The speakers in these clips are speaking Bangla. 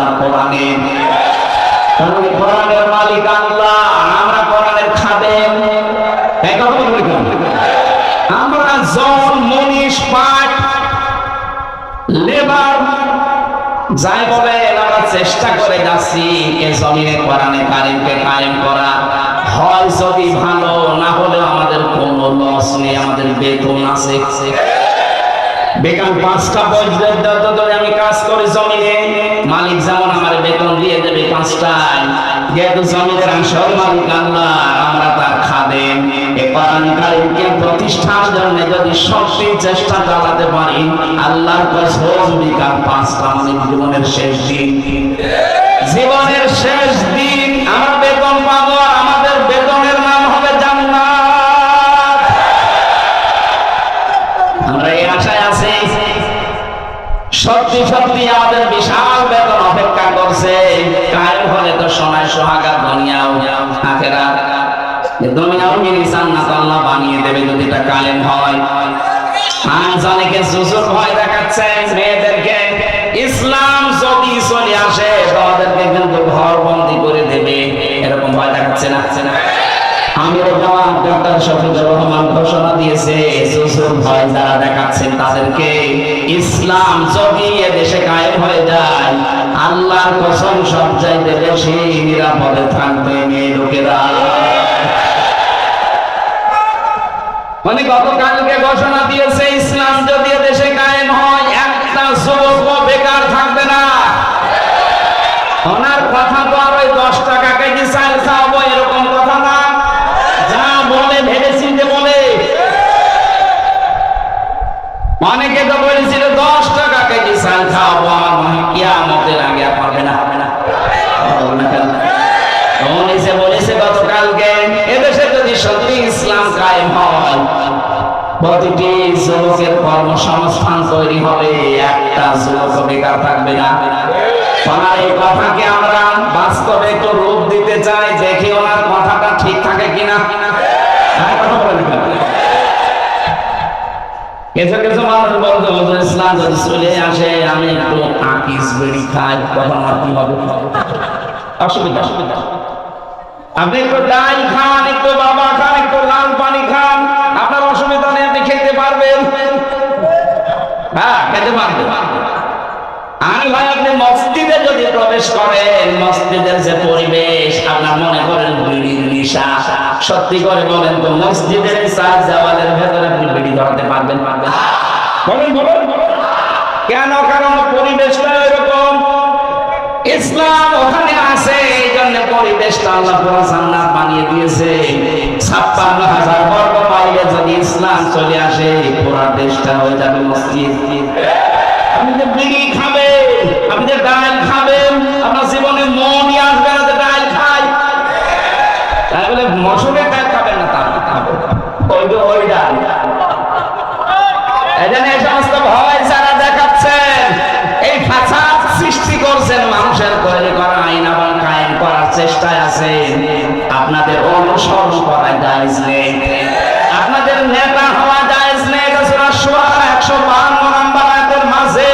আল্লাহ কোরআনের, কারণ কোরআনের মালিক আল্লাহ, আমরা কোরআনের খাদেম। এই কথা বলি কেন? আমরা জন, মনীষ, পাট, লেবার যাই বলে আমরা চেষ্টা করে যাচ্ছি এই জমিনে কোরআনে কারিমকে কায়েম করা। হয় যদি ভালো, না হলে আমাদের কোনো লস নেই, আমাদের বেতন আছে। বেকার 5টা পর্যন্ত ধরে আমি কাজ করি জমিনে, মালিক যেমন আমার বেতন দিয়ে দেবে 5টায়, যেহেতু জমিনের আসল মালিক আল্লাহ, আমরা তার খাদেম। এই কোরআন কারিমকে প্রতিষ্ঠার জন্য যদি সত্যি চেষ্টা চালাতে পারি, আল্লাহর কসম বিকাল 5টা মানে জীবনের শেষ দিন, জীবনের শেষ দিন আমরা বেতন পাবো, আর আমাদের বেতনের নাম হবে জান্নাত। আমরা এই আশায় আছি। সত্যি সত্যি আমাদের বিশাল বেতন অপেক্ষা করছে। কায়েম হলে তো সোনায় সোহাগা, দুনিয়াও আখিরাত। দুনিয়াও মিনি জান্নাত আল্লাহ বানিয়ে দেবে যদি এটা কায়েম হয়। আজ অনেকে জুজুর ভয় দেখাচ্ছে মেয়েদেরকে, ইসলাম যদি চলে আসে তাদেরকে কিন্তু ঘর বন্দি করে দেবে, এরকম ভয় দেখাচ্ছে না? আমির জামাত ডক্টর শফিকুর রহমান ঘোষণা দিয়েছে, জুজুর ভয় যারা দেখাচ্ছেন তাদেরকে ইসলাম যদি এ দেশে কায়েম হয়ে যায়, আল্লাহর কসম সব চাইতে বেশি নিরাপদে থাকবে মেয়ে লোকেরা। মানে গতকালকে ঘোষণা দিয়েছে, ইসলাম যদি দেশে কায়েম হয় একটা যুবক বেকার থাকবে না। ওনার কথা তো আর ওই 10 টাকা কেজি চাল খাওয়াবো এরকম কথা না, যা বলে ভেবেচিন্তে বলে। অনেকে তো বলেছিল 10 টাকা কেজি চাল খাওয়াবো, আমার মনে হয় কিয়ামতের আগে আর পারবে না। উনি বলেছে গতকালকে, এদেশে যদি সত্যি ইসলাম কায়েম হয়, প্রতিটি যুবকের কর্মসংস্থান তৈরি হবে, একটা যুবক বেকার থাকবে না। ওনার এই কথাকে আমরা বাস্তবে একটু রূপ দিতে চাই, দেখি ওনার কথাটা ঠিক থাকে কিনা। কথা বলেন কিছু কিছু মানুষ বলতে হুজুর ইসলাম যদি চলে আসে, আমি একটু আকিস বেড়ি খাই, তখন আর কি হবে? অসুবিধা। আপনি একটু ডাল খান, একটু বাবা খান, একটু লাল পানি খান, আপনার অসুবিধা নেই, আপনি খেতে পারবেন। হ্যাঁ, খেতে পারবেন। আর ভাই আপনি মসজিদে যদি প্রবেশ করেন, মসজিদের যে পরিবেশ, আপনার মনে করেন বিড়ির নেশা, সত্যি করে বলেন তো মসজিদের 4 দেওয়ালের ভেতরে আপনি বিড়ি ধরাতে পারবেন? বলেন বলেন কেন? কারণ পরিবেশটা এরকম। ইসলাম ওখানে আছে, এই জন্য পরিবেশটা আল্লাহ পুরো জান্নাত বানিয়ে দিয়েছে। 56,000 বর্গ মাইলে যদি ইসলাম চলে আসে, পুরো দেশটা হয়ে যাবে মসজিদ। আপনি যে বিড়ি খাবেন, আপনি যে ডাল খাবেন, আপনার জীবনে মনই আসবে না যে ডাল খাই। তাই বলে মসুরের ডাল খাবেন না, তা খাবেন ওই ডাল। এই জন্য এই সমস্ত ভয় যারা দেখাচ্ছেন, এই ফাসাদ সৃষ্টি করছেন, মানুষের তৈরি করা আইন আবার কায়েম করার চেষ্টায় আছে। আপনাদের অনুসরণ করা জায়েজ নেই, আপনাদের নেতা হওয়া জায়েজ নেই। সূরা শুআরা 152 নম্বর আয়াতের মাঝে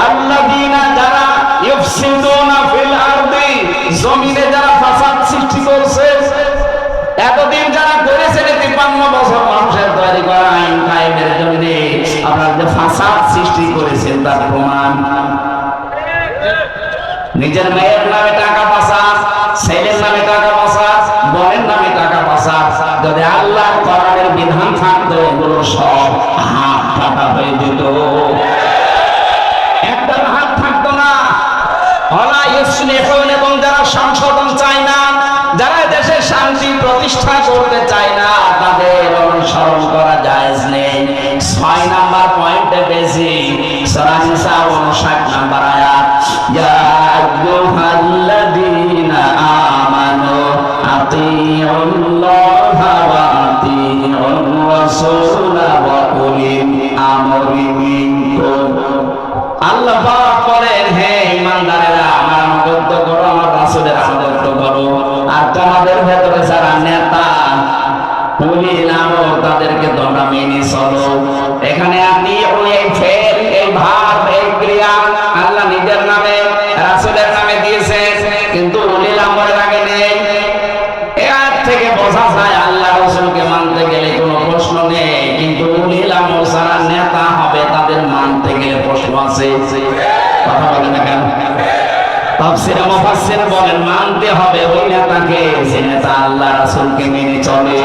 আল্লাযীনা যারা ইফসিদুনা ফিল আরদি, জমিনে যারা ফাসাদ সৃষ্টি করছে, এতদিন যারা করেছেন 53 বছর মানুষের তৈরি করা আইন কায়েমের জন্য, আপনারা যে ফাসাদ সৃষ্টি করেছেন তার প্রমাণ। নিজের মেয়ের নামে টাকা পাচার, ছেলের নামে টাকা পাচার, বোনের নামে টাকা পাচার। যদি আল্লাহর কোরআনের বিধান থাকতো, এগুলো সব হাত কাটা হয়ে যেত, একটা হাত থাকতো না। ওয়ালা ইউসলিহুন, এবং যারা সংশোধন চায় না, যারা দেশে শান্তি প্রতিষ্ঠা করতে চায় না, তাদের অনুসরণ করা জায়েজ নেই। 6 নাম্বার পয়েন্টে বেশি, সূরা নিসা 59 নাম্বার আয়াত, ইয়া আইয়ুহাল্লাযীনা আমানু আতিউল্লাহা ওয়া আতিউর রাসূলা ওয়া উলিল আমরি মিনকুম। আল্লাহ পাক বলেন, হে ঈমানদারেরা, আমার আনুগত্য করো, আমার রাসূলের আনুগত্য করো, আর তোমাদের ভেতরে যারা নেতা উলিল আমর, তাদেরকে তোমরা মেনে চলো। এখানে আপনি এই ফেল, এই ভাব, এই ক্রিয়া আল্লাহ নিজের নামে, রাসূলের নামে তাফসীরে মুফাসসির বলেন মানতে হবে ওই নেতাকে যে নেতা আল্লাহ রাসূলকে মেনে চলে।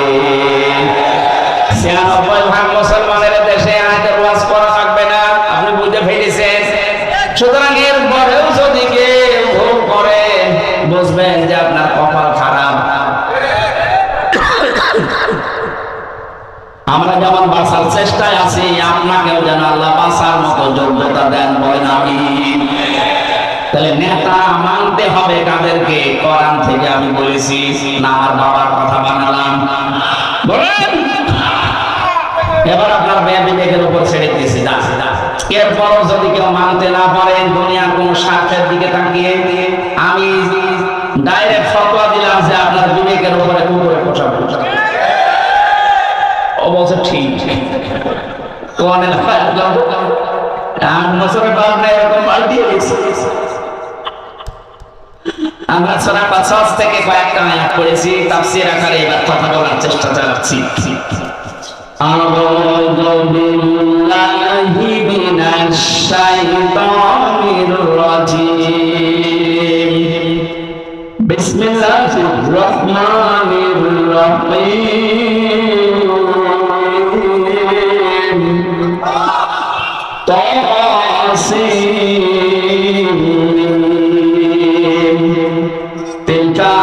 ৯৬ ভাগ মুসলমানের দেশে আয়াতের ওয়াজ করা লাগবে না, আপনি বুঝে ফেলেছেন। সুতরাং এর পরেও যদি কেউ ভুল করে বুঝবেন যে আপনার কপাল খারাপ। আমরা যেমন বাঁচার চেষ্টায় আছি, আপনাকেও যেন আল্লাহ বাঁচার মতো যোগ্যতা দেন, বলেন আমিন। তাহলে নেতা মানতে হবে কাদেরকে? কোরআন থেকে আমি বলেছি না আমার বাবার কথা বানালাম? বলেন। এবার আপনার বিবেকের উপর ছেড়ে দিয়েছি। এরপরও যদি কেউ মানতে না পারেন, দুনিয়ার কোন স্বার্থের দিকে তাকিয়ে আমি ডাইরেক্ট ফতোয়া দিলাম যে আপনার বিবেকের উপরে কুকুরে পোষা পোষা। ও বলছে ঠিক। আমরা সূরা কাসাস থেকে কয়েকটা আয়াত পড়েছি, তাফসীর আকারে এবার কথা বলার চেষ্টা চালাচ্ছি। আউযু বিল্লাহি মিনাশ শাইতানির রাজীম। বিসমিল্লাহির রহমানির রহিম। তাসিম। তিলকা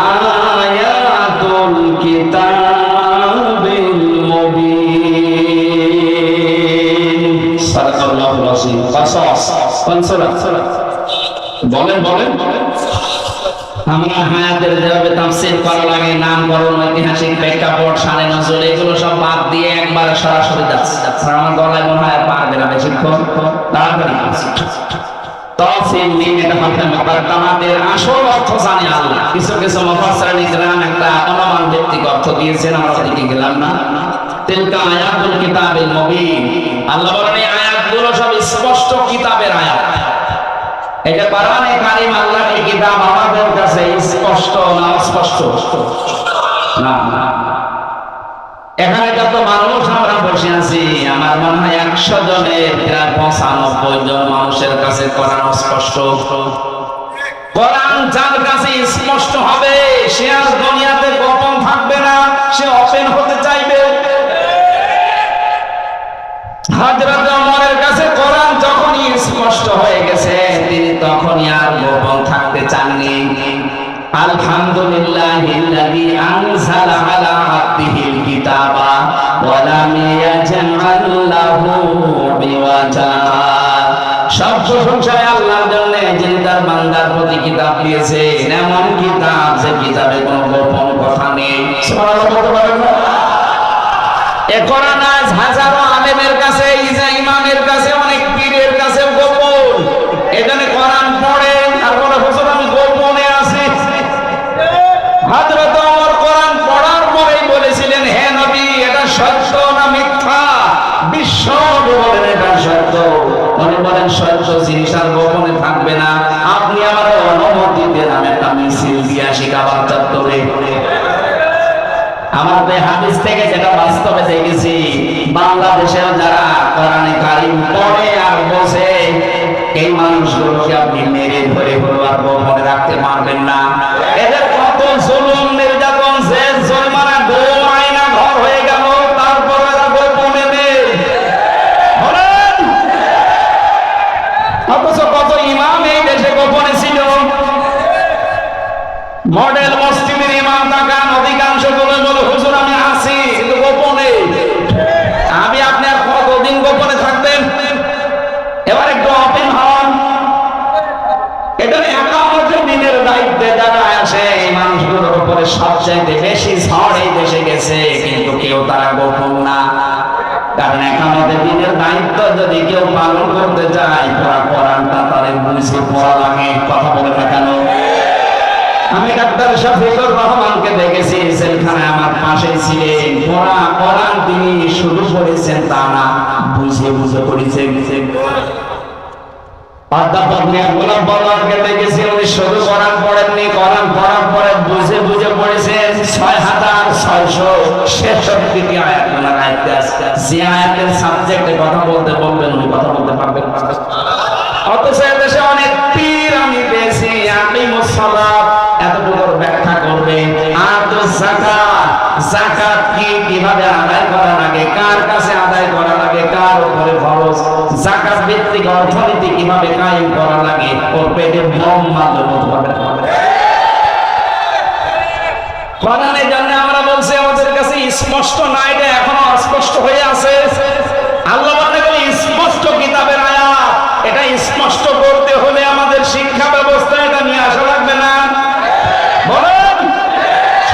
আয়াতুল কিতাবিল মুবিন। সাল্লাল্লাহু আলাইহি ওয়াসাল্লাম। বলেন বলেন। আমরা হায়াতের যেভাবে তাফসীর করা লাগে, নামকরণ, ঐতিহাসিক প্রেক্ষাপট, শানে নজরুল, এগুলো সব বাদ দিয়ে একবারে সরাসরি যাচ্ছে। আমার গলায় মনে হয় পারবে না বেশিক্ষণ, তাড়াতাড়ি তাফসীর নিয়ে এটা হবে মুকাদ্দামাতের আসল অর্থ জানে আল্লাহ। কিছু কিছু মুফাসসিরিন ইকরাম একটা অনুমান ভিত্তিক অর্থ দিয়েছেন, আমরা ওদিকে গেলাম না। তিলকা আয়াতুল কিতাবিল মুবিন। আল্লাহ বলেন এই আয়াতগুলো সব স্পষ্ট কিতাবের আয়াত। এটা কোরআনে কারীম আল্লাহর কিতাব, আমাদের কাছে স্পষ্ট না অস্পষ্ট? না না। এখানে যত মানুষ আমরা বসে আছি, আমার মনে হয় ১০০ জনের প্রায় ৯৫ জন মানুষের কাছে কোরআন স্পষ্ট। কোরআন যার কাছে স্পষ্ট হবে সে আর দুনিয়াতে গোপন থাকবে না, সে ওপেন হতে চাইবে। হযরত ওমরের কাছে কোরআন যখনই স্পষ্ট হয়ে গেছে, তিনি তখনই আর গোপন থাকতে চাননি। আলহামদুলিল্লাহিল্লাযী আনজালা আলা আবদিহিল কিতাবা ওয়া লাম ইয়াজআল লাহু বিওয়াজা। সব প্রশংসা আল্লাহর জন্য, যিনি তার বান্দার প্রতি কিতাব দিয়েছেন, এমন কিতাব যে কিতাবে কোনো গোপন কথা নেই। সুবহানাল্লাহ বলতে পারেন না? এ কোরআন আজ হাজারো আলেমের কাছে, ইমামের কাছে, অনেক পীরের কাছে গোপন। এখানে কোরআন পড়ে আর বলে হুজুর আমি গোপনে আছি। হযরত ওমর কোরআন পড়ার পরেই বলেছিলেন, হে নবী এটা সত্য না মিথ্যা? বিশ্ব বলেন এটা সত্য। উনি বলেন সত্য জিনিস আর গোপনে থাকবে না। আপনি আমার অনুমতি দেন আমি একটা মিছিল দিয়ে আসি কাবার চত্বরে। আমাদের হাদিস থেকে যেটা বাস্তবে দেখেছি, বাংলাদেশের যারা কোরআনে কারীম পড়ে আর বসে, এই মানুষগুলোকে আপনি মেরে ধরে হলো আর গোপনে রাখতে পারবেন না। এদের কত জুলুম নির্যাতন, জেল জরিমানা, ঘুম আয়না ঘর হয়ে গেল, তারপর এরা গোপনে নেই। অথচ কত ইমাম এই দেশে গোপনে ছিল। মডেল মসজিদের ইমাম তাকান, অধিকাংশ বলে হুজুর আমি আছি কিন্তু গোপনে। আমি আপনি আর কতদিন গোপনে থাকবেন? এবার একটু ওপেন হন। এটা একামতের দিনের দায়িত্বে যারা আসে, এই মানুষগুলোর উপরে সবচাইতে বেশি ঝড় এই দেশে গেছে, কিন্তু কেউ তারা গোপন না। কারণ একামতের দিনের দায়িত্ব যদি কেউ পালন করতে চায়, তারা কোরআনটা তাদের বুঝে পড়া লাগে। কথা বলে না কেন? আমি ডাক্তার শফিকুর রহমানকে দেখেছি, জেলখানায় আমার পাশে ছিলেন। পড়া কোরআন তিনি শুরু করেছেন তা না, বুঝে বুঝে পড়েছেন। অধ্যাপক মিয়াগুলা বলারকে দেখেছি, উনি শুধু কোরআন পড়েননি, কোরআন পড়ার পরে বুঝে বুঝে পড়েছেন ৬,৬৬৬ আয়াত ওনার আয়াতে আছে। যে আয়াতের সাবজেক্টে কথা বলতে বলবেন উনি কথা বলতে পারবেন। অথচ এদেশে অনেক পীর আমি পেয়েছি, আকিমুস সালাত, এতটুকুর ব্যাখ্যা করবে। আর তো যাকাত, যাকাত কি, কিভাবে আদায় করা লাগে, কার কাছে আদায় করা লাগে, কার উপরে ফরজ, যাকাত ভিত্তিক অর্থনীতি কিভাবে কায়েম করা লাগে, ওর পেটে বোম মারলে বলতে পারবে। কোরআনের জন্য আমরা বলছি আমাদের কাছে স্পষ্ট না, এটা এখনো অস্পষ্ট হয়ে আছে। আল্লাহ বলেন স্পষ্ট কিতাবের আয়াত, এটা স্পষ্ট করতে হলে আমাদের শিক্ষা ব্যবস্থা এটা নিয়ে আসা লাগবে না? বলেন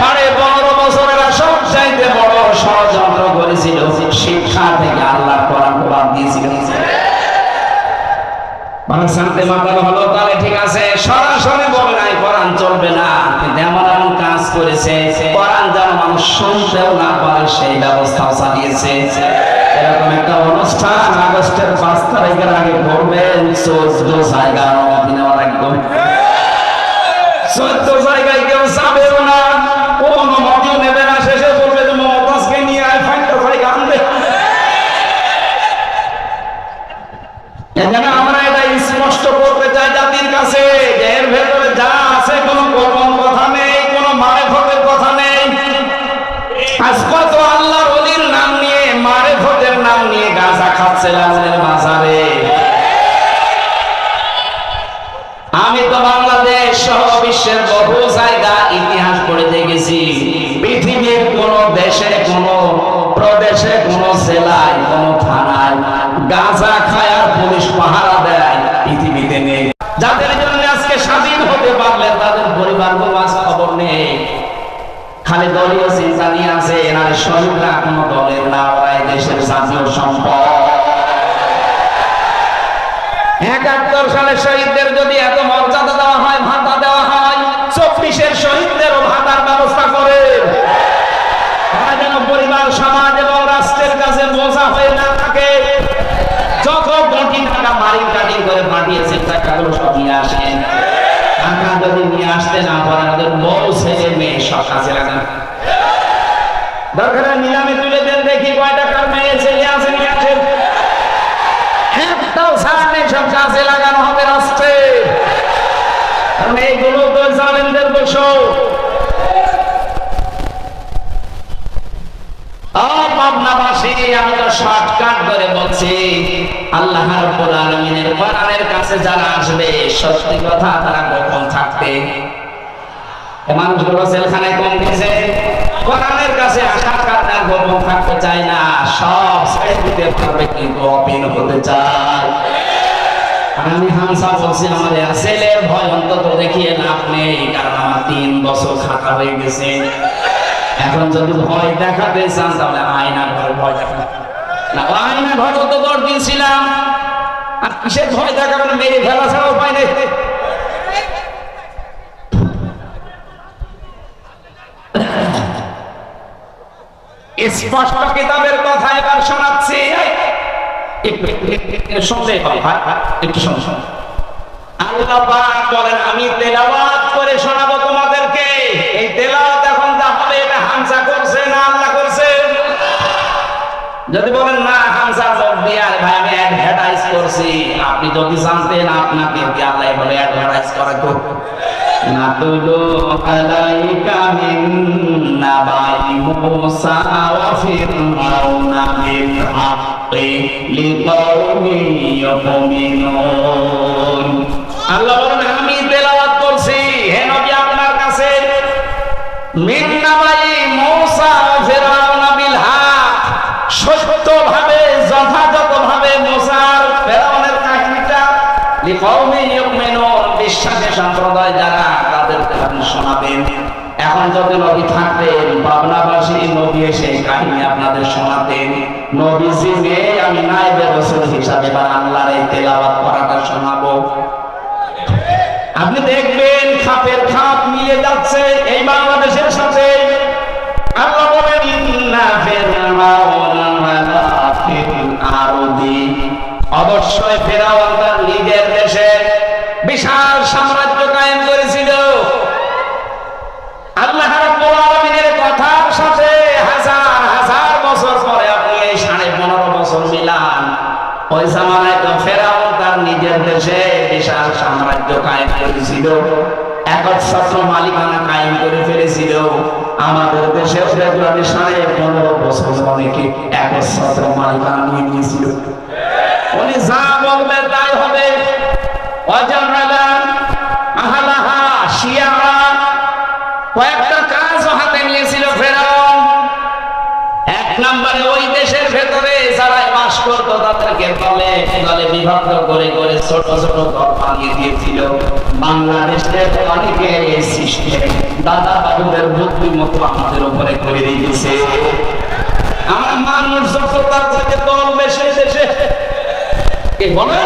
15.5 বছরের সবচাইতে বড় ষড়যন্ত্র করেছিল শিক্ষা থেকে আল্লাহ কোরআন বাদ দিয়েছিল। শান্তি মাতানো হলো, তাহলে ঠিক আছে, সরাসরি বলে নাই কোরআন চলবে না, কিন্তু এমন এমন কাজ করেছে কোরআন যেন মানুষ শুনতেও না পারে সেই ব্যবস্থাও চালিয়েছে। এরকম একটা অনুষ্ঠান আগস্টের 5 তারিখের আগে করবেন 14 জায়গায় অনুমতি নেওয়া লাগবে। 14 জায়গায় কেউ যাবেও না, কোন অনুমতিও নেবে না, শেষে বলবে যে মমতাজকে নিয়ে আয়, ফাইনটা জায়গা আনবে। এখানে আমরা এটা স্পষ্ট করতে চাই জাতির কাছে যে এর ভেতরে যা আছে কোনো গোপন কথা নেই, কোনো মারেফতের কথা নেই। আজ কত আল্লাহর ওলির নাম নিয়ে, মারেফতের নাম নিয়ে গাঁজা খাচ্ছে লালের মাজারে। আমি তো বাংলাদেশ সহ বিশ্বের বহু জায়গা ইতিহাস পড়ে দেখেছি, পৃথিবীর কোন দেশে, কোন প্রদেশে, কোন জেলায়, কোন থানায় গাঁজা খায় আর পুলিশ পাহারা দেয় পৃথিবীতে নেই। যাদের জন্য আজকে স্বাধীন হতে পারলে তাদের পরিবারগুলো আজ খবর নেই, খালি দলীয় চিন্তা নিয়ে আছে। এনার শহীদরা কোন দলের না, ওরা দেশের জাতীয় সম্পদ। 71 সালে শহীদদের যদি এত মর্যাদা দেওয়া হয়, ভাতা দেওয়া হয়, 24-এর শহীদদেরও ভাতার ব্যবস্থা করে, তারা যেন পরিবার, সমাজ এবং রাষ্ট্রের কাছে বোঝা হয়ে না থাকে। যত কোটি টাকা মারি কাটি করে পাঠিয়েছে টাকাগুলো সব নিয়ে আসেন। টাকা যদি নিয়ে আসতে না পারেন, ওদের বউ ছেলে মেয়ে সব কাজে লাগান। দরকার নিলামে তুলে দেন, দেখি কয় টাকার মেয়ে ছেলে আছে, নিয়ে আসেন। একটাও ছাড় নেই, সব কাজে লাগানো হবে রাষ্ট্রে। কারণ এইগুলো তো জালেমদের দোষ। পাবনাবাসী, আমি তো শর্টকাট করে বলছি, আল্লাহ রাব্বুল আলামিনের কোরআনের কাছে যারা আসবে, সত্যি কথা তারা গোপন থাকবে। মানুষগুলো জেলখানায় কম গেছে, কোরআনের কাছে আসার কারণে গোপন থাকতে চায় না, সব ছেড়ে দিতে পারবে, কিন্তু অপিন হতে চায়। আমি হামসা বলছি, আমাদের ছেলের ভয় অন্তত দেখিয়ে লাভ নেই, কারণ আমার 3 বছর খাতা হয়ে গেছে। এখন যদি ভয় দেখাতে চান তাহলে আয়না ঘরে ভয় দেখান না, আয়না ঘর তো 10 দিন ছিলাম, আর কিসের ভয় দেখাবেন, মেরে ফেলা ছাড়া উপায় নেই। স্পষ্ট কিতাবের কথা এবার শোনাচ্ছি, শুনতে হবে, একটু শুনুন। আল্লাহ পাক বলেন, আমি তেলাওয়াত করে শোনাবো তোমাদেরকে। এই তেলাওয়াত এখন যা হবে, এটা হামজা করছে না আল্লাহ করছে? যদি বলেন না হামজা যোগ দিয়ে, আরে ভাই আমি অ্যাডভার্টাইজ করছি, আপনি যদি জানতেন আপনাকে কি আল্লাহ বলে অ্যাডভার্টাইজ করে তো। নাতুলু আলাইকা মিন নাবাই মুসা ওয়া ফিরআউনা বিল হাক্কি লিকাওমিন ইউমিনুন। আল্লাহ বলেন, আমি তেলাওয়াত করছি হে নবী আপনার কাছে, মিন নাবাই মুসা ওয়া ফিরআউনা বিল হক, সত্যভাবে, যথাযথভাবে মুসা আর ফিরআউনের কাহিনীটা, লিকাওমিন ইউমিনুন, বিশ্বাসী সম্প্রদায় যারা, তাদেরকে আপনি শোনাবেন। এখন যদি নবী থাকতেন, পাবনাবাসী নবী এসে কাহিনী আপনাদের শোনাতেন, নবীজি নেই, আমি নায়েবে রাসূল হিসাবে বা আল্লাহর এই তেলাওয়াত করাটা শোনাবো। আপনি দেখবেন খাপের খাপ মিলে যাচ্ছে এই বাংলাদেশের সাথে। আল্লাহ বলেন, ইন্না ফিরআউনা ফিল আরদি, অবশ্যই ফিরআউন তার নিজের দেশে বিশাল সাম্রাজ্য কায়েম করেছিল। আল্লাহ রাব্বুল আলামিনের কথার সাথে হাজার হাজার বছর পরে আপনি এই 15.5 বছর মিলান, ওই জামানায় তো ফেরাউন তার নিজের দেশে বিশাল সাম্রাজ্য কায়েম করেছিল। দিয়েছিল, একচ্ছত্র মালিকানা কায়েম করে ফেলেছিল। আমাদের দেশেও দেখলাম 15.5 বছর অনেকে একচ্ছত্র মালিকানা নিয়ে নিয়েছিল। উনি যা বলবে তাই হবে। কয়েকটা কাজ হাতে নিয়েছিল ফেরাউন। এক নম্বরে ওই দেশের ভেতরে যারা বাস করতো তাদেরকে দলে দলে বিভক্ত করে করে ছোট ছোট দল বানিয়ে দিয়েছিল। বাংলাদেশের অনেকে এই সিস্টেম দাদা বাবুদের বুদ্ধি মতো আমাদের উপরে করে দিয়েছে। আমরা মানুষ যত তার থেকে দল বেশি দেশে কে বলে,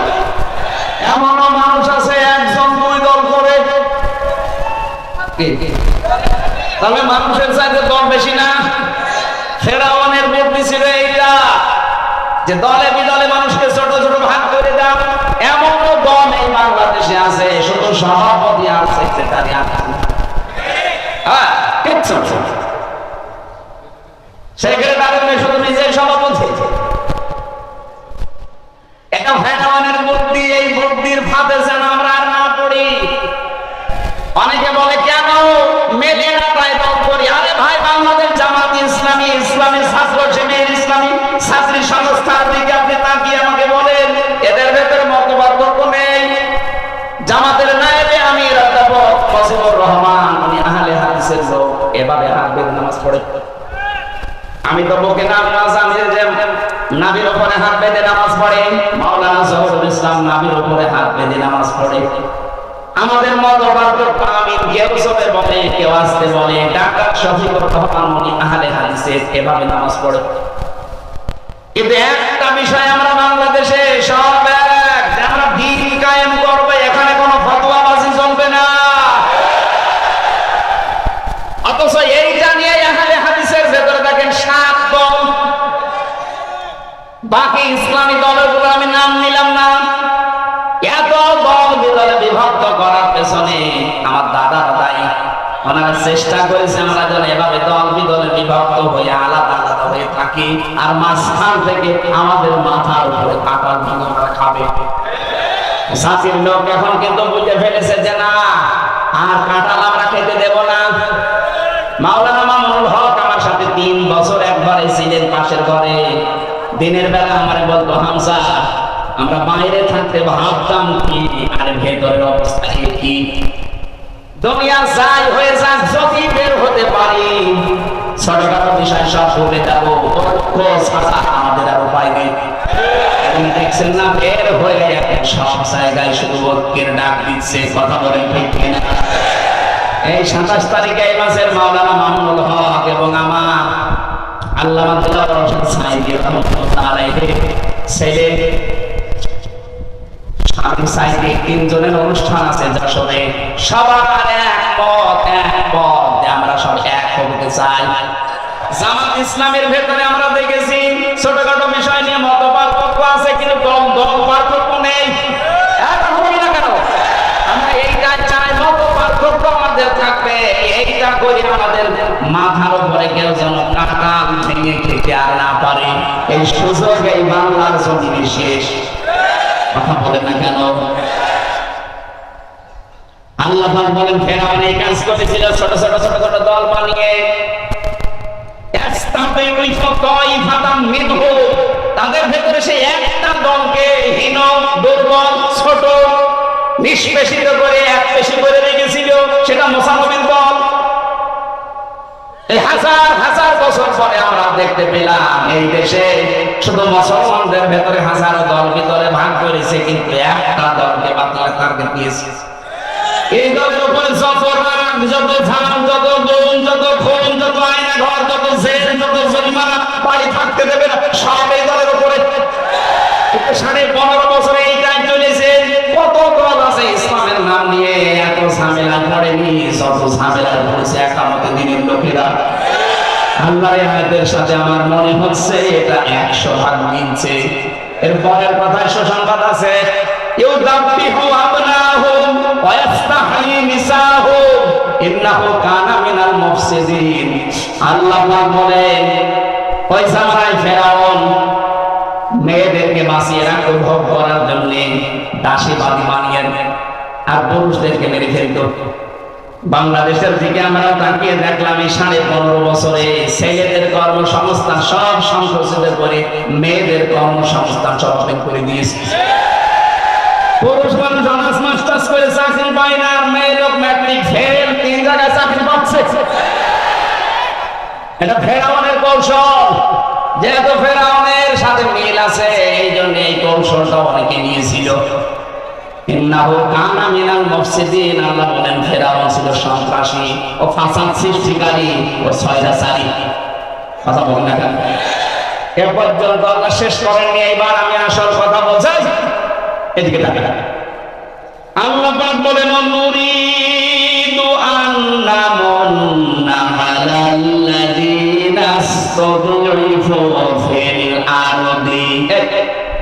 এমনও মানুষ আছে একজন 2 দল করে। তাহলে মানুষের চাইতে দল বেশি না? ফেরাউনের বুদ্ধি ছিল এইটা যে দলে বিদলে মানুষকে ছোট ছোট ভাগ করে দাও। এমনও দল এই বাংলাদেশে আছে, শুধু সভাপতি আর সেক্রেটারি আছে। হ্যাঁ, সেক্রেটারি শুধু নিজের সভাপতি। এটা ফেরাউনের বুদ্ধি। এই বুদ্ধির ফাঁদে যেন আমরা আর না পড়ি। অনেকে বলে কেন মেলে না তাই দল করি। আরে ভাই, বাংলাদেশ জামাত ইসলামী, ইসলামী ছাত্র শিবির, ইসলামী ছাত্রী সংস্থার দিকে আপনি তাকিয়ে আমাকে বলেন এদের ভেতরে মত পার্থক্য নেই। জামাতের নায়েবে আমির অধ্যাপক ফজলুর রহমান, উনি আহলে হাদিসের লোক, এভাবে হাত বেঁধে নামাজ পড়ে। আমি তো বকে নামাজ, আমি যে নাবির উপরে হাত বেঁধে নামাজ পড়ে, মাওলানা জহুরুল ইসলাম নাবির উপরে হাত বেঁধে নামাজ পড়ে। আমাদের মত পার্থক্য, আমি কেউ সবে বলে, কেউ আসতে বলে। ডাক্তার শফিকুর রহমান উনি আহলে হাদিসের, এভাবে নামাজ পড়ে। কিন্তু একটা বিষয় আমরা বাংলাদেশে সব এক, যে আমরা দ্বীন কায়েম করবো, এখানে কোনো ফতোয়াবাজি চলবে না। অথচ এইটা নিয়ে আহলে হাদিসের ভেতরে দেখেন 7 দল। বাকি ইসলামী দলগুলো আমি নাম নিলাম না। এত দল বিদলে বিভক্ত করার পেছনে আমার দাদারা দায়ী। ওনারা চেষ্টা করেছে আমরা যেন এভাবে দল বিদলে বিভক্ত হয়ে আলাদা আলাদা হয়ে থাকি, আর মাঝখান থেকে আমাদের মাথার উপরে কাটার ভাঙা খাবে। সাথীর লোক এখন কিন্তু বুঝে ফেলেছে যে না, আর কাঁঠাল আমরা খেতে দেব না। মাওলানা মামুনুল হক আমার সাথে 3 বছর একবারে ছিলেন পাশের ঘরে। দিনের বেলা আমার বলতো, হামসা আমরা বাইরে থাকতে ভাবতাম কি, আর ভেতরের অবস্থা কি। দুনিয়া যাই হয়ে যাক, যদি বের হতে পারি ছোটখাটো বিষয় সব ভুলে যাবো। আমাদের আর উপায় নেই। দেখছেন না, বের হয়ে সব জায়গায় শুধু ঐক্যের ডাক দিচ্ছে। কথা বলেন ঠিক কিনা? এই 27 তারিখে এই মাসের মাওলানা মামুনুল হক এবং আমার আল্লামা দিলওয়ার হোসেন সাঈদী রাহমাতুল্লাহ আলাইহি ছেলে স্বামী সাঈদী 3 জনের অনুষ্ঠান আছে যশোরে। সবার একমত যে আমরা সব এক হতে চাই। জামাত ইসলামের ভেতরে আমরা দেখেছি ছোটখাটো বিষয় নিয়ে মত পার্থক্য আছে, কিন্তু দল পার্থক্য নেই। এখন হবে না কেন? আমরা এইটা চাই, মত পার্থক্য আমাদের থাকবে। এইটা করে আমাদের মাথার উপরে কেউ যেন কাঁঠাল ভেঙে খেতে আর না পারে। এই সুযোগ এই বাংলার জমিনে শেষ। কথা বলেন না কেন? আল্লাহ পাক বলেন ফেরাউন এই কাজ করেছিল ছোট ছোট ছোট ছোট দল বানিয়ে। তাদের ভেতরে সেই একটা দলকে হীন, দুর্বল, ছোট, নিষ্পেষিত করে একপেশি করে রেখেছিল। সেটা মুসানবির দল। এই হাজার হাজার বছর পরে আমরা দেখতে পেলাম এই দেশে শুধু মুসলমানদের ভেতরে হাজারো দল ভিতরে ভাগ করেছে, কিন্তু একটা দলকে বাতিল টার্গেট দিয়েছে। এই দলের উপরে যত রাগ, যত ঝাম, যত গুণ, যত খুন, যত আয়না ঘর, যত জেল, যত জরিমানা, বাড়ি থাকতে দেবে না, সব এই দলের উপরে। 15.5 বছরে এইটাই চলেছে। কত দল আছে ইসলামের নাম নিয়ে এত ঝামেলা পড়েনি, যত ঝামেলা পড়েছে একামতের দিনের লোকেরা। আল্লাহর আয়াতের সাথে আমার মনে হচ্ছে এটা 100 ভাগ মিলছে। এর পরের কথায় সুসংবাদ আছে, ইউযাব্বিহু আবনাহুম ওয়া ইস্তাহয়ী নিসাহুম ইন্নাহু কানা মিনাল মুফসিদিন। আল্লাহ বলেন ওই জামানায় ফেরাউন মেয়েদেরকে বাঁচিয়ে রাখতে ভোগ করার জন্য দাসী বাদী বানিয়ে আর পুরুষদেরকে মেরে ফেলত। বাংলাদেশের দিকে আমরা তাকিয়ে দেখলাম এই 15.5 বছরে ছেলেদের কর্মসংস্থান সব সংকুচিত করে মেয়েদের কর্মসংস্থান সব ওপেন করে দিয়েছে। পুরুষ মানুষ অনার্স মাস্টার্স করে চাকরি পায় না, আর মেয়ে লোক ম্যাট্রিক ফেল 3 জায়গায় চাকরি পাচ্ছে। এটা ফেরাউনের কৌশল। যেহেতু ফেরাউনের সাথে মিল আছে, এই জন্য এই কৌশলটা অনেকে নিয়েছিল। ইন্নাহু কানা মিনাল মুফসিদিন, আল্লাহ বলেন ফেরাউন ছিল সন্ত্রাসী ও ফাসাদ সৃষ্টিকারী ও স্বৈরাচারী। কথা বলেন না কেন? এ পর্যন্ত আল্লাহ শেষ করেননি, এবার আমি আসল কথা বোঝাই। এদিকে তাকান। আল্লাহ পাক বলেন নুরিদু আন্না মুন্না আলাল্লাযিনা ইসতাদঈফু ফিল আরদি।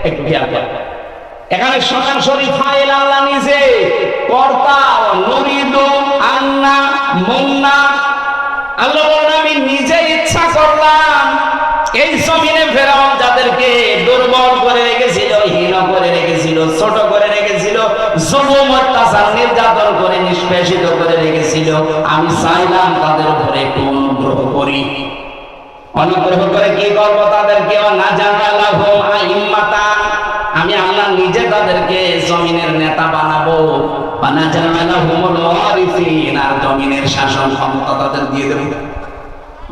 একটু খেয়াল করুন, এখানে সরাসরি ফাইল আল্লাহ নিজে, কর্তা নুরিদু আন্না মুন্না। আল্লাহ বলেন আমি নিজে ইচ্ছা করলাম এই জমিনে ফেরাউন যাদেরকে দুর্বল করে রেখেছিল, হীন করে রেখেছিল, ছোট করে রেখেছিল, জুলুম অত্যাচার নির্যাতন করে নিষ্পেষিত করে রেখেছিল, আমি চাইলাম তাদের উপরে একটু অনুগ্রহ করি। অনুগ্রহ করে কি করব? তাদেরকে না জানালাহু আইম্মাতান, আমি আল্লাহ নিজে তাদেরকে জমিনের নেতা বানাবো। না জানালাহুমুল ওয়ারিসিন, আর জমিনের শাসন ক্ষমতা তাদের দিয়ে দেব।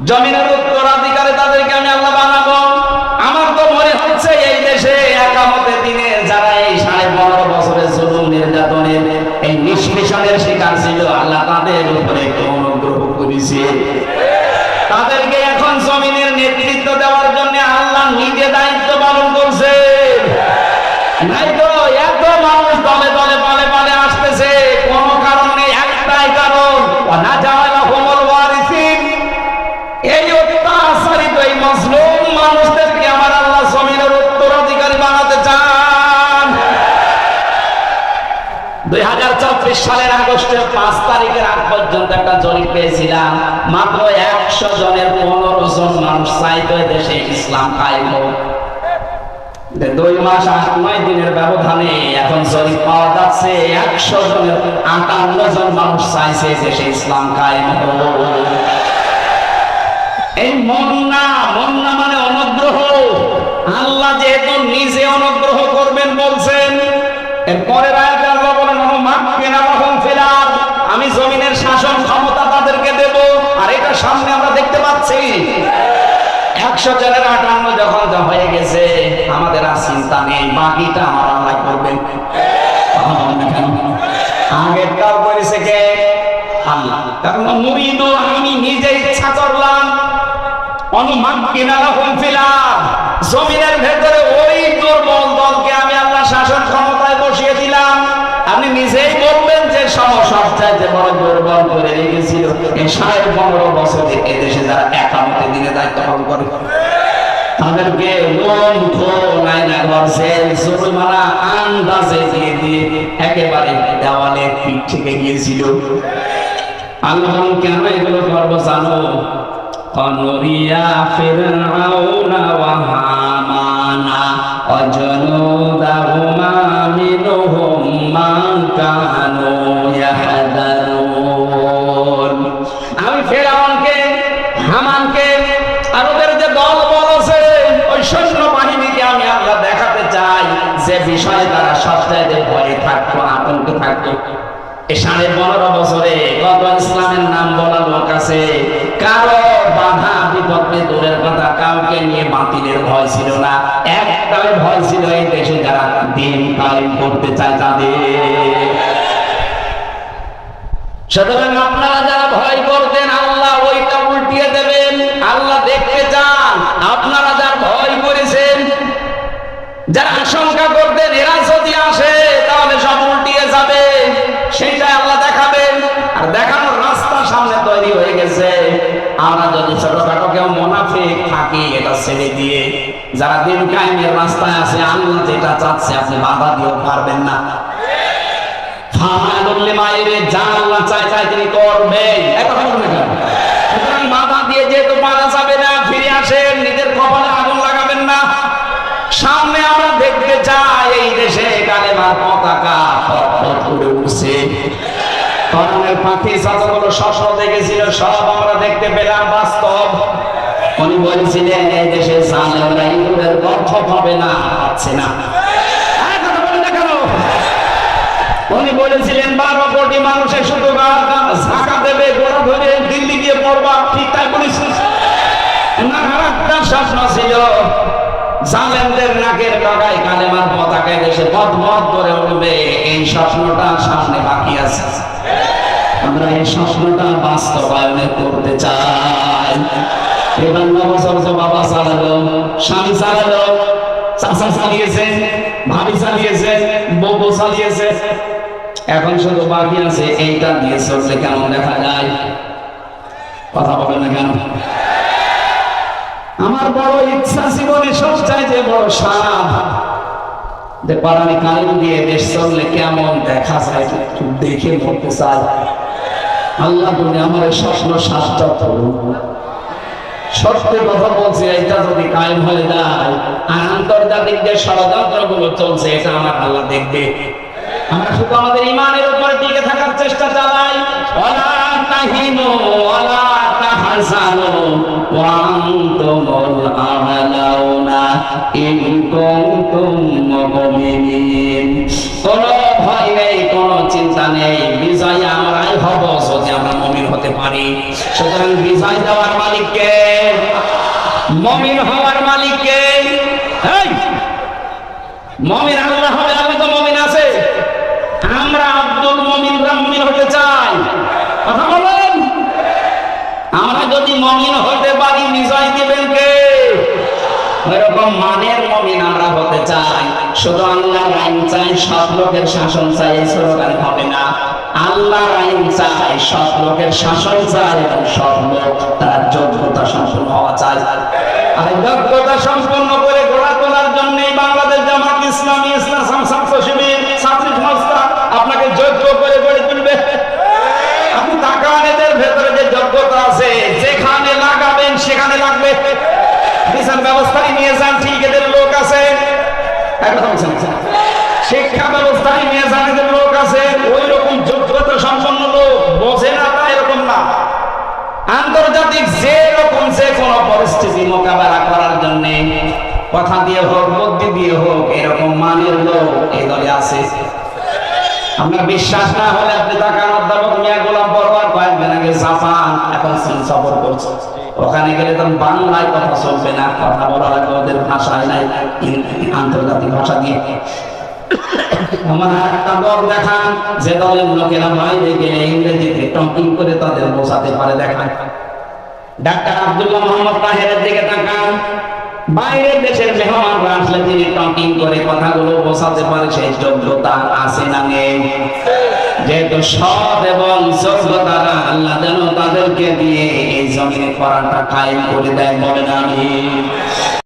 জমিনের উত্তরাধিকারী তাদেরকে আমি আল্লাহ বানাবো। আমার তো মনে হচ্ছে এই দেশে একামতে দিনে যারা এই 15.5 বছরের জুলুম নির্যাতনের এই নিষ্পেষণের শিকার ছিল, আল্লাহ তাদের উপরে একটু অনুগ্রহ করেছে। তাদেরকে এখন জমিনের নেতৃত্ব দেওয়ার জন্য আল্লাহ নিজে দায়িত্ব পালন করছে। নাই তো এত মানুষ দলে দলে পালে পালে আসতেছে, কোন কারণ নেই, একটাই কারণ না জানালাহুমুল ওয়ারিসিন। এই অত্যাচারিত এই মজলুম মানুষদেরকে আমার আল্লাহ জমিনের উত্তরাধিকারী বানাতে চান। 2034 সালের আগস্টের 5 তারিখের আগ পর্যন্ত একটা জরিপ পেয়েছিলাম, মাত্র 100 জনের 15 জন মানুষ চাইতো দেশে ইসলাম কায়েম হোক। 2 মাস 8-9 দিনের ব্যবধানে এখন জরিপ পাওয়া যাচ্ছে 100 জনের 58 জন মানুষ চাইছে দেশে ইসলাম কায়েম হোক। এই মন্না মানে অনুগ্রহ। আল্লাহ যেহেতু নিজে অনুগ্রহ করবেন বলছেন, এরপরের আয়াতে আল্লাহ বলেন মাক্কিনা লাহুম ফিল আরদ, আমি জমিনের শাসন ক্ষমতা তাদেরকে দেব। আর এটা সামনে আমরা দেখতে পাচ্ছি। 100 জনের 58 যখন হয়ে গেছে, আমাদের আর চিন্তা নেই, বাকিটা আমার আল্লাহ করবেন। আগেরটাও করেছে কে? আল্লাহ। কারণ মুরিদু, আমি নিজে ইচ্ছা করলাম অনুমাক্কিনা লাহুম ফিল আরদ, জমিনের ভেতরে ওই দুর্বল দলকে আমি আল্লাহ শাসন ক্ষমতায় বসিয়ে দিলাম। আপনি নিজেই বলবেন যে সবচাইতে বড় দুর্বল করে রেখেছিল এই 15.5 বছরে এদেশে যারা একামতে দিনে দায়িত্ব পালন করে, তাদেরকে জরিমানা আন্দাজে দিয়ে দিয়ে একেবারে দেওয়ালে পিঠ থেকে গিয়েছিল। আল্লাহ কেন এগুলো করবো জানো? অনুরিয়া ফিরআউনা ওয়া হামানা ওয়া জুনুদাহুমা মিনহুম মা কানু ইয়াহদারুন। আমি ফিরআউনকে, হামানকে আর ওদের যে দল বলছে ওই সৈন্য বাহিনীকে আমি আল্লাহ দেখাতে চাই যে বিষয়ে তারা সবচাইতে ভয়ে থাকতো, আতঙ্কে থাকতো। এই 15.5 বছরে কত ইসলামের নাম বলা লোক আছে, কারো বাধা বিপত্তি দূরের কথা, কাউকে নিয়ে বাতিলের ভয় ছিল না। একটাই ভয় ছিল এই দেশে যারা দিন কায়েম করতে চায় তাদের। সুতরাং আপনারা যারা ভয় করতেন, আল্লাহ ওইটা উল্টিয়ে দেবেন। আল্লাহ দেখতে চান আপনারা যারা ভয় করেছেন, যারা আশঙ্কা করতেন এরা যদি আসে তাহলে সব উল্টিয়ে যাবে, সেইটাই আল্লাহ দেখাবেন। আর দেখানোর রাস্তা সামনে তৈরি হয়ে গেছে। আমরা যদি ছোটখাটো কেউ মুনাফিক থাকি, এটা ছেড়ে দিয়ে যারা দিন কায়েমের রাস্তায় আছে, আল্লাহ যেটা চাচ্ছে আপনি বাধা দিয়েও পারবেন না। যা আল্লাহ চাই তিনি করবেন, সুতরাং বাধা দিয়ে যেহেতু পারা যাবে না, ফিরে আসেন, নিজের কপালে আগুন লাগাবেন না। সামনে আমরা দেখতে চাই এই দেশে কালেমার পতাকা উড়ে উঠছে। পাখি যতগুলো স্বপ্ন দেখেছিল সব আমরা দেখতে পেলাম বাস্তব। উনি বলেছিলেন এই দেশে জালেমরা ইঁদুরের গর্ত পাবে না, পাচ্ছে না। কথা বলেন না কেন? উনি বলেছিলেন 12 কোটি মানুষের শুধু ঝাঁকা দেবে, গোড়া ধরে দিল্লি গিয়ে পড়বা, ঠিক তাই বলেছেন। উনার একটা স্বপ্ন ছিল জালেমদের নাকের ডগায় কালেমার পতাকা দেশে পথ করে উঠবে। এই স্বপ্নটা সামনে বাকি আছে। আমরা এই স্বপ্নটা বাস্তবায়নে করতে চাই। এবার নবছর বাবা চালালো, স্বামী চালালো, চাচা চালিয়েছে, ভাবি চালিয়েছে, বউ চালিয়েছে, এখন শুধু বাকি আছে এইটা দিয়ে চললে কেমন দেখা যায়। কথা বলে না কেন? আমার বড় ইচ্ছা জীবনে সবচাইতে বড় সাধ যে পারানি কালিম দিয়ে দেশ চললে কেমন দেখা যায় একটু দেখে মরতে চাই। আল্লাহ বলে আমার স্বপ্ন সার্থক করুন। সত্যি কথা বলছি, এটা যদি কায়েম হয়ে যায় আর আন্তর্জাতিক যে ষড়যন্ত্র গুলো চলছে এটা আমার আল্লাহ দেখবে। আমরা শুধু আমাদের ইমানের উপরে টিকে থাকার চেষ্টা চালাই। ওয়ালা তাহিনু ওয়ালা তাহজানু ওয়া আনতুমুল আ'লাউনা ইন কুনতুম মুমিনিন। কোনো ভয় নেই, কোনো চিন্তা নেই, বিজয় আমরাই হব যদি আমরা মুমিন হতে পারি। সুতরাং বিজয় দেওয়ার মালিক কে? মুমিন হওয়ার মালিক কে? এই মুমিন আল্লাহ হবে। আমি তো মুমিন আছে, আমরা আব্দুল মুমিনরা মুমিন হতে চাই। কথা বলেন, আমরা যদি মুমিন হতে পারি বিজয় দিবেন কে? এরকম মানের মুমিন আমরা হতে চাই। শুধু আল্লাহর আইন চাই, সব লোকের শাসন চাই, এই স্লোগান হবে না। আল্লাহর আইন চাই, সব লোকের শাসন চাই এবং সব লোক তার যোগ্যতা সম্পন্ন হওয়া চাই। আর যোগ্যতা সম্পন্ন করে গড়া তোলার জন্যই বাংলাদেশ জামাত ইসলামী, ইসলাম ছাত্র শিবির, ছাত্রী সংস্থা আপনাকে যোগ্য করে গড়ে তুলবে। আপনি তাকান এদের ভেতরে যে যোগ্যতা আছে, যেখানে লাগাবেন সেখানে লাগবে। বিচার ব্যবস্থায় নিয়ে যান, ঠিক এদের লোক আছে। শিক্ষা ব্যবস্থায় নিয়ে যান, এদের লোক আছে। ওই রকম যোগ্যতা সম্পন্ন লোক বোঝে না তা এরকম না। আন্তর্জাতিক যে রকম যে কোনো পরিস্থিতি মোকাবেলা করার জন্য কথা দিয়ে হোক, বুদ্ধি দিয়ে হোক, এরকম মানের লোক এই দলে আছে। আপনার বিশ্বাস না হলে আপনি তাকান, অধ্যাপক মিয়া গোলাম পরোয়ার কয়েকদিন আগে জাপান এখন চীন সফর করছে। ওখানে গেলে তো বাংলায় কথা চলবে না, কথা বলা লাগবে ওদের ভাষায় নাই, আন্তর্জাতিক ভাষা দিয়ে। আমার একটা দল দেখান যে দলের লোকেরা বাইরে গেলে ইংরেজিতে টকিং করে তাদের বোঝাতে পারে, দেখান। ডাক্তার আব্দুল্লাহ মোহাম্মদ তাহেরের দিকে তাকান, বাইরের দেশের মেহমানরা আসলে তিনি টকিং করে কথাগুলো বোঝাতে পারে, সেই যোগ্যতা আছে না নেই? যেহেতু সৎ এবং যোগ্যতারা আল্লাহ যেন তাদেরকে দিয়ে এই জমিনে করাটা কায়েম করে দেয়, বলেন আমিন।